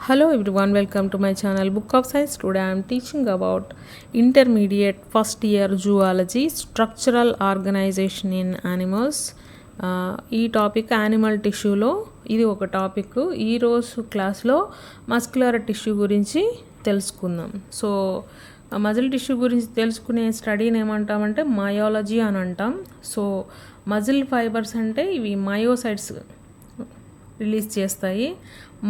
Hello everyone, welcome to my channel Book of Science. Today I am teaching about intermediate first year zoology, structural organization in animals. ఈ topic animal టిష్యూలో ఇది ఒక topic. ఈరోజు క్లాస్లో muscular tissue గురించి తెలుసుకుందాం. So muscle tissue గురించి తెలుసుకునే స్టడీని ఏమంటామంటే మయోలజీ అని అంటాం. సో మజిల్ ఫైబర్స్ అంటే ఇవి మయోసైట్స్ రిలీజ్ చేస్తాయి.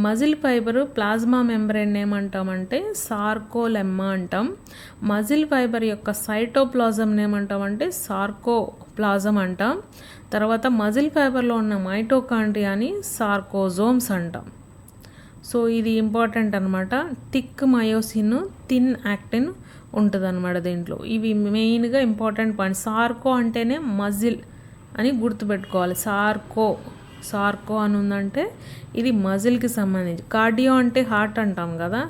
మజిల్ ఫైబర్ ప్లాజ్మా మెంబ్రేన్ ఏమంటామంటే సార్కోలెమ్మా అంటాం. మజిల్ ఫైబర్ యొక్క సైటోప్లాజం ఏమంటామంటే సార్కోప్లాజం అంటాం. తర్వాత మజిల్ ఫైబర్లో ఉన్న మైటోకాండ్రియాని సార్కోజోమ్స్ అంటాం. సో ఇది ఇంపార్టెంట్ అనమాట. థిక్ మయోసిన్, థిన్ యాక్టిన్ ఉంటుంది అనమాట దీంట్లో. ఇవి మెయిన్గా ఇంపార్టెంట్ పాయింట్. సార్కో అంటేనే మజిల్ అని గుర్తుపెట్టుకోవాలి. సార్కో అని ఉందంటే ఇది మజిల్కి సంబంధించి. కార్డియో అంటే హార్ట్ అంటాం కదా,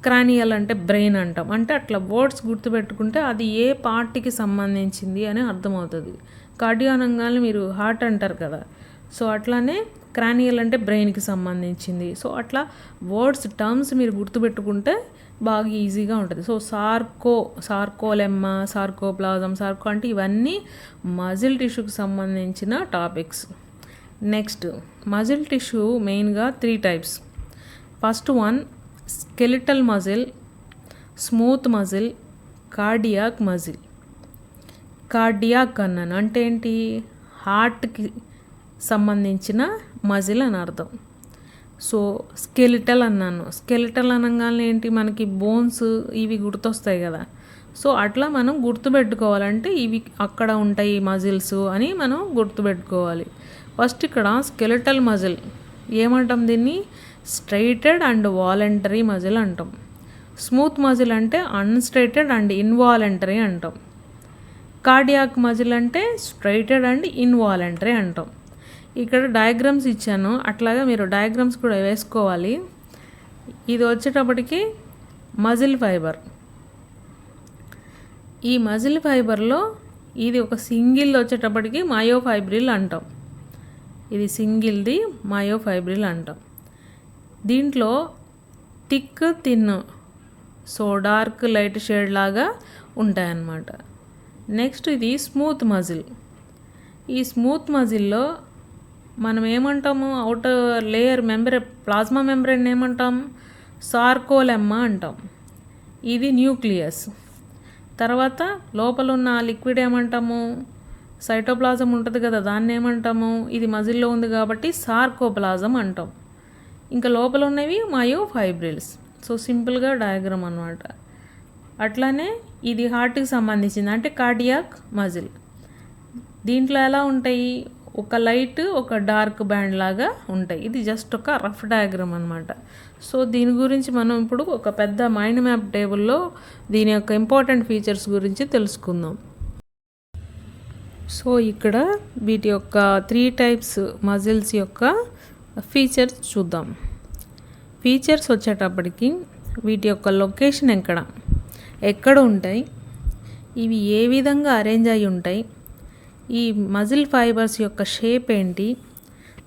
క్రానియల్ అంటే బ్రెయిన్ అంటాం. అంటే అట్లా వర్డ్స్ గుర్తుపెట్టుకుంటే అది ఏ పార్ట్కి సంబంధించింది అని అర్థమవుతుంది. కార్డియో అనగానే మీరు హార్ట్ అంటారు కదా, సో అట్లానే క్రానియల్ అంటే బ్రెయిన్కి సంబంధించింది. సో అట్లా వర్డ్స్ టర్మ్స్ మీరు గుర్తుపెట్టుకుంటే బాగా ఈజీగా ఉంటుంది. సో సార్కోలెమ్మా, సార్కోప్లాజం, సార్కో అంటే ఇవన్నీ మజిల్ టిష్యూకి సంబంధించిన టాపిక్స్. నెక్స్ట్ మజిల్ టిష్యూ మెయిన్గా 3 types. First one skeletal muscle, smooth muscle, cardiac muscle. Cardiac అన్నాను అంటే ఏంటి, హార్ట్కి సంబంధించిన మజిల్ అని అర్థం. సో స్కెలిటల్ అన్నాను. స్కెలిటల్ అనగానే ఏంటి, మనకి బోన్స్ ఇవి గుర్తొస్తాయి కదా. సో అట్లా మనం గుర్తుపెట్టుకోవాలంటే ఇవి అక్కడ ఉంటాయి మజిల్స్ అని మనం గుర్తుపెట్టుకోవాలి. ఫస్ట్ ఇక్కడ స్కెలిటల్ మజిల్ ఏమంటాం, దీన్ని స్ట్రైటెడ్ అండ్ వాలంటరీ మజిల్ అంటాం. స్మూత్ మజిల్ అంటే అన్స్ట్రైటెడ్ అండ్ ఇన్వాలంటరీ అంటాం. కార్డియాక్ మజిల్ అంటే స్ట్రైటెడ్ అండ్ ఇన్వాలంటరీ అంటాం. ఇక్కడ డయాగ్రామ్స్ ఇచ్చాను, అట్లాగా మీరు డయాగ్రామ్స్ కూడా వేసుకోవాలి. ఇది వచ్చేటప్పటికి మజిల్ ఫైబర్. ఈ మజిల్ ఫైబర్లో ఇది ఒక సింగిల్ వచ్చేటప్పటికి మయోఫైబ్రిల్ అంటాం. ఇది సింగిల్ది మయోఫైబ్రిల్ అంటాం. దీంట్లో thick, thin, so dark light shade లాగా ఉంటాయన్నమాట. నెక్స్ట్ ఇది స్మూత్ మజిల్. ఈ స్మూత్ మజిల్లో మనం ఏమంటాము, అవుటర్ లేయర్ ప్లాజ్మా మెంబ్రేన్ ఏమంటాం, సార్కోలెమ్మా అంటాం. ఇది న్యూక్లియస్. తర్వాత లోపల ఉన్న లిక్విడ్ ఏమంటాము, సైటోప్లాజం ఉంటుంది కదా, దాన్ని ఏమంటాము, ఇది మజిల్లో ఉంది కాబట్టి సార్కోప్లాజం అంటాం. ఇంకా లోపల ఉన్నవి మయోఫైబ్రిల్స్. సో సింపుల్గా డయాగ్రామ్ అనమాట. అట్లానే ఇది హార్ట్కి సంబంధించింది అంటే కార్డియాక్ మజిల్. దీంట్లో ఎలా ఉంటాయి, ఒక లైట్ ఒక డార్క్ బ్యాండ్ లాగా ఉంటాయి. ఇది జస్ట్ ఒక రఫ్ డయాగ్రామ్ అనమాట. సో దీని గురించి మనం ఇప్పుడు ఒక పెద్ద మైండ్ మ్యాప్ టేబుల్లో దీని యొక్క ఇంపార్టెంట్ ఫీచర్స్ గురించి తెలుసుకుందాం. సో ఇక్కడ వీటి యొక్క 3 టైప్స్ మజిల్స్ యొక్క ఫీచర్స్ చూద్దాం. ఫీచర్స్ వచ్చేటప్పటికి వీటి యొక్క లొకేషన్ ఎక్కడ ఉంటాయి, ఇవి ఏ విధంగా అరేంజ్ అయి ఉంటాయి, ఈ మజిల్ ఫైబర్స్ యొక్క షేప్ ఏంటి,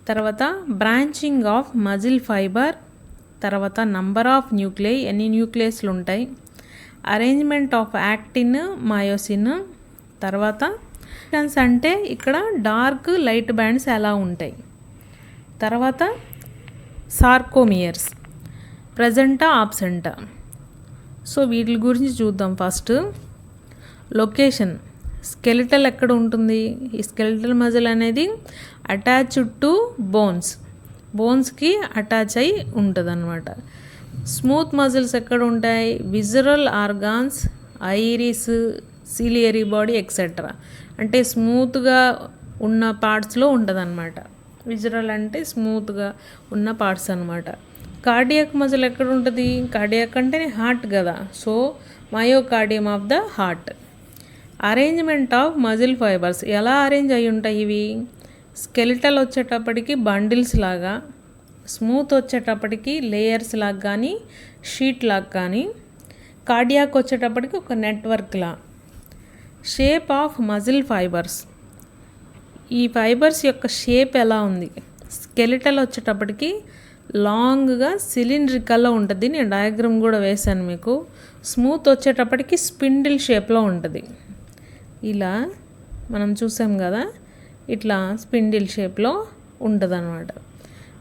తర్వాత బ్రాంచింగ్ ఆఫ్ మజిల్ ఫైబర్, తర్వాత నంబర్ ఆఫ్ న్యూక్లియై, ఎన్ని న్యూక్లియస్లు ఉంటాయి, అరేంజ్మెంట్ ఆఫ్ యాక్టిన్, మయోసిన్, తర్వాత అంటే ఇక్కడ డార్క్ లైట్ బ్యాండ్స్ ఎలా ఉంటాయి, తర్వాత సార్కోమియర్స్ ప్రజెంటా ఆబ్సెంటా. సో వీటి గురించి చూద్దాం. ఫస్ట్ లొకేషన్, స్కెలిటల్ ఎక్కడ ఉంటుంది, ఈ స్కెలిటల్ మజిల్ అనేది అటాచ్డ్ టు బోన్స్కి అటాచ్ అయి ఉంటుంది అనమాట. స్మూత్ మజిల్స్ ఎక్కడ ఉంటాయి, visceral organs, iris, ciliary body etcetera. అంటే స్మూత్గా ఉన్న పార్ట్స్లో ఉంటుంది అనమాట. విజరల్ అంటే స్మూత్గా ఉన్న పార్ట్స్ అనమాట. కార్డియాక్ మజిల్ ఎక్కడ ఉంటుంది, కార్డియాక్ అంటే హార్ట్ కదా, so myocardium of the heart. Arrangement of muscle fibres ఎలా అరేంజ్ అయి ఉంటాయి, ఇవి స్కెలిటల్ వచ్చేటప్పటికి బండిల్స్ లాగా, స్మూత్ వచ్చేటప్పటికి లేయర్స్ లాగా కానీ షీట్ లాగా కానీ, కార్డియాక్ వచ్చేటప్పటికి ఒక నెట్వర్క్లా. షేప్ ఆఫ్ మజిల్ ఫైబర్స్, ఈ ఫైబర్స్ యొక్క షేప్ ఎలా ఉంది, స్కెలిటల్ వచ్చేటప్పటికి లాంగ్గా సిలిండ్రికల్లో ఉంటుంది. నేను డయాగ్రామ్ కూడా వేశాను మీకు. స్మూత్ వచ్చేటప్పటికి స్పిండిల్ షేప్లో ఉంటుంది. ఇలా మనం చూసాం కదా, ఇట్లా స్పిండిల్ షేప్లో ఉంటుంది అన్నమాట.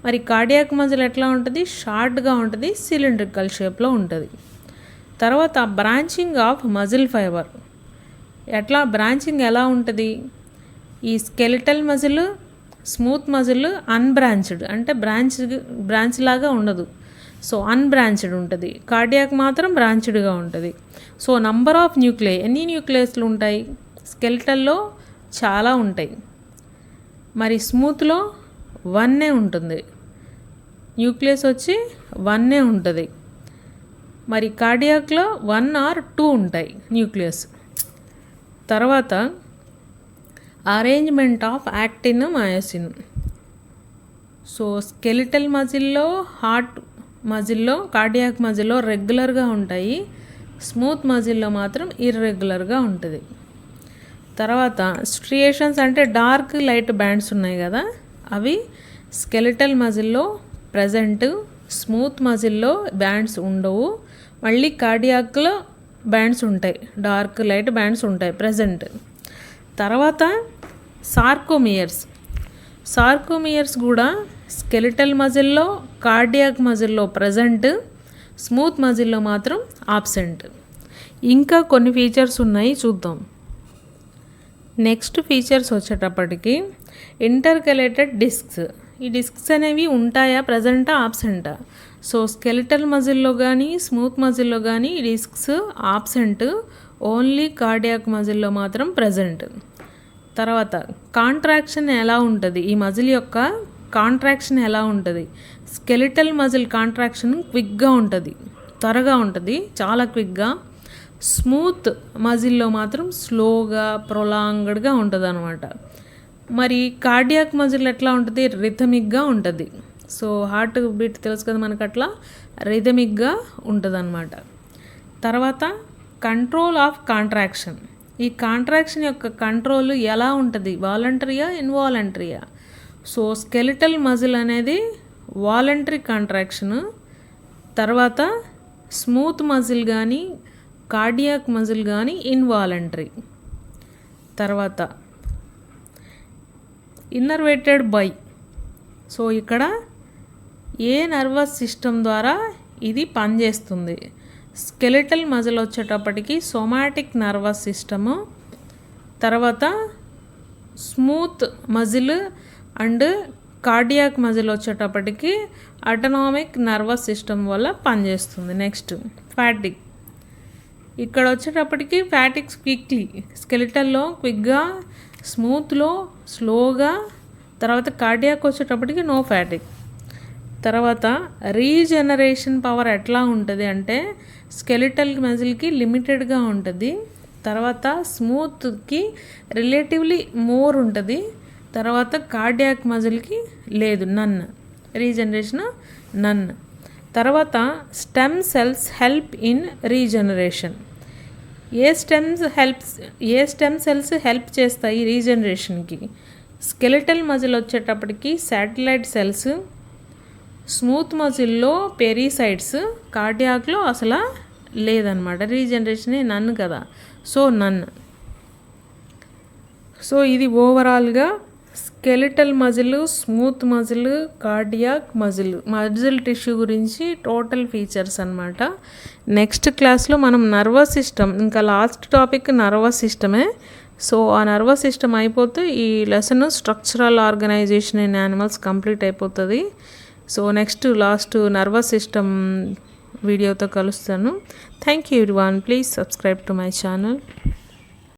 మరి కార్డియాక్ మజిల్ ఎట్లా ఉంటుంది? షార్ట్గా ఉంటుంది, సిలిండ్రికల్ షేప్లో ఉంటుంది. తర్వాత బ్రాంచింగ్ ఆఫ్ మజిల్ ఫైబర్ ఎట్లా బ్రాంచింగ్ ఎలా ఉంటుంది? ఈ skeletal muscle, smooth muscle unbranched, అంటే బ్రాంచ్ లాగా ఉండదు. సో అన్బ్రాంచ్డ్ ఉంటుంది. కార్డియాక్ మాత్రం బ్రాంచ్డ్గా ఉంటుంది. సో నంబర్ ఆఫ్ న్యూక్లియై, ఎన్ని న్యూక్లియస్లు ఉంటాయి? స్కెలిటల్లో చాలా ఉంటాయి. మరి స్మూత్లో 1 ఉంటుంది. న్యూక్లియస్ వచ్చి 1 ఉంటుంది. మరి కార్డియాక్లో 1 or 2 ఉంటాయి న్యూక్లియస్. తర్వాత arrangement of actin, myosin. So skeletal మజిల్లో, హార్ట్ మజిల్లో, కార్డియాక్ మజిల్లో రెగ్యులర్గా ఉంటాయి. స్మూత్ మజిల్లో మాత్రం ఇర్రెగ్యులర్గా ఉంటుంది. తర్వాత స్ట్రియేషన్స్ అంటే డార్క్ లైట్ బ్యాండ్స్ ఉన్నాయి కదా, అవి స్కెలిటల్ మజిల్లో ప్రజెంట్, స్మూత్ మజిల్లో బ్యాండ్స్ ఉండవు. మళ్ళీ కార్డియాక్లో బ్యాండ్స్ ఉంటాయి, డార్క్ లైట్ బ్యాండ్స్ ఉంటాయి ప్రజెంట్. తర్వాత సార్కోమియర్స్ కూడా స్కెలిటల్ మజిల్లో, కార్డియాక్ మజిల్లో ప్రజెంట్, స్మూత్ మజిల్లో మాత్రం ఆబ్సెంట్. ఇంకా కొన్ని ఫీచర్స్ ఉన్నాయి, చూద్దాం. నెక్స్ట్ ఫీచర్స్ వచ్చేటప్పటికి ఇంటర్కలేటెడ్ డిస్క్స్. ఈ డిస్క్స్ అనేవి ఉంటాయా, ప్రజెంటా, ఆబ్సెంటా? సో స్కెలిటల్ మజిల్లో కానీ, స్మూత్ మజిల్లో కానీ ఈ డిస్క్స్ ఆబ్సెంట్, ఓన్లీ కార్డియాక్ మజిల్లో మాత్రం ప్రజెంట్. తర్వాత కాంట్రాక్షన్ ఎలా ఉంటుంది? ఈ మజిల్ యొక్క కాంట్రాక్షన్ ఎలా ఉంటుంది? స్కెలిటల్ మజిల్ కాంట్రాక్షన్ క్విక్గా ఉంటుంది, త్వరగా ఉంటుంది, చాలా క్విక్గా. స్మూత్ మజిల్లో మాత్రం స్లోగా, ప్రొలాంగ్డ్గా ఉంటుంది అనమాట. మరి కార్డియాక్ మజిల్ ఎట్లా ఉంటుంది? రిథమిక్గా ఉంటుంది. సో హార్ట్ బీట్ తెలుసు కదా మనకు, అట్లా రిథమిక్గా ఉంటుంది అనమాట. తర్వాత కంట్రోల్ ఆఫ్ కాంట్రాక్షన్. ఈ కాంట్రాక్షన్ యొక్క కంట్రోల్ ఎలా ఉంటుంది? వాలంటరీయా, ఇన్వాలంటరీయా? సో స్కెలిటల్ మజిల్ అనేది వాలంటరీ కాంట్రాక్షను. తర్వాత స్మూత్ మజిల్ కానీ, కార్డియాక్ మజిల్ కానీ ఇన్వాలంటరీ. తర్వాత ఇన్నర్వేటెడ్ బై. సో ఇక్కడ ఏ నర్వస్ సిస్టమ్ ద్వారా ఇది పనిచేస్తుంది? స్కెలిటల్ మజిల్ వచ్చేటప్పటికి సోమాటిక్ నర్వస్ సిస్టము. తర్వాత smooth muscle and cardiac muscle వచ్చేటప్పటికి ఆటోనామిక్ నర్వస్ సిస్టమ్ వల్ల పనిచేస్తుంది. Next fatigue. ఇక్కడ వచ్చేటప్పటికి ఫ్యాటిక్స్ క్విక్లీ, స్కెలిటల్లో క్విక్గా, స్మూత్లో స్లోగా. తర్వాత కార్డియాక్ వచ్చేటప్పటికి నో ఫ్యాటిక్. తర్వాత రీజనరేషన్ పవర్ ఎట్లా ఉంటుంది అంటే స్కెలిటల్ మజిల్కి లిమిటెడ్గా ఉంటుంది. తర్వాత స్మూత్కి రిలేటివ్లీ మోర్ ఉంటుంది. తర్వాత కార్డియాక్ మజిల్కి లేదు, నన్. రీజనరేషన్ నన్. తర్వాత stem cells help in regeneration. A stem cells help చేస్తాయి రీజనరేషన్కి? స్కెలిటల్ మజిల్ వచ్చేటప్పటికి శాటిలైట్ సెల్స్, స్మూత్ మజిల్లో పెరిసైడ్స్, కార్డియాక్లో అసలు లేదనమాట. రీజనరేషన్ నన్ కదా, సో నన్. సో ఇది ఓవరాల్గా skeletal muscle, smooth muscle, cardiac muscle tissue గురించి టోటల్ ఫీచర్స్ అనమాట. నెక్స్ట్ క్లాస్లో మనం నర్వస్ సిస్టమ్, ఇంకా లాస్ట్ టాపిక్ నర్వస్ సిస్టమే. సో ఆ నర్వస్ సిస్టమ్ అయిపోతే ఈ lesson structural organisation in animals complete అయిపోతుంది. So next last nervous system వీడియోతో కలుస్తాను. Thank you everyone. Please subscribe to my channel.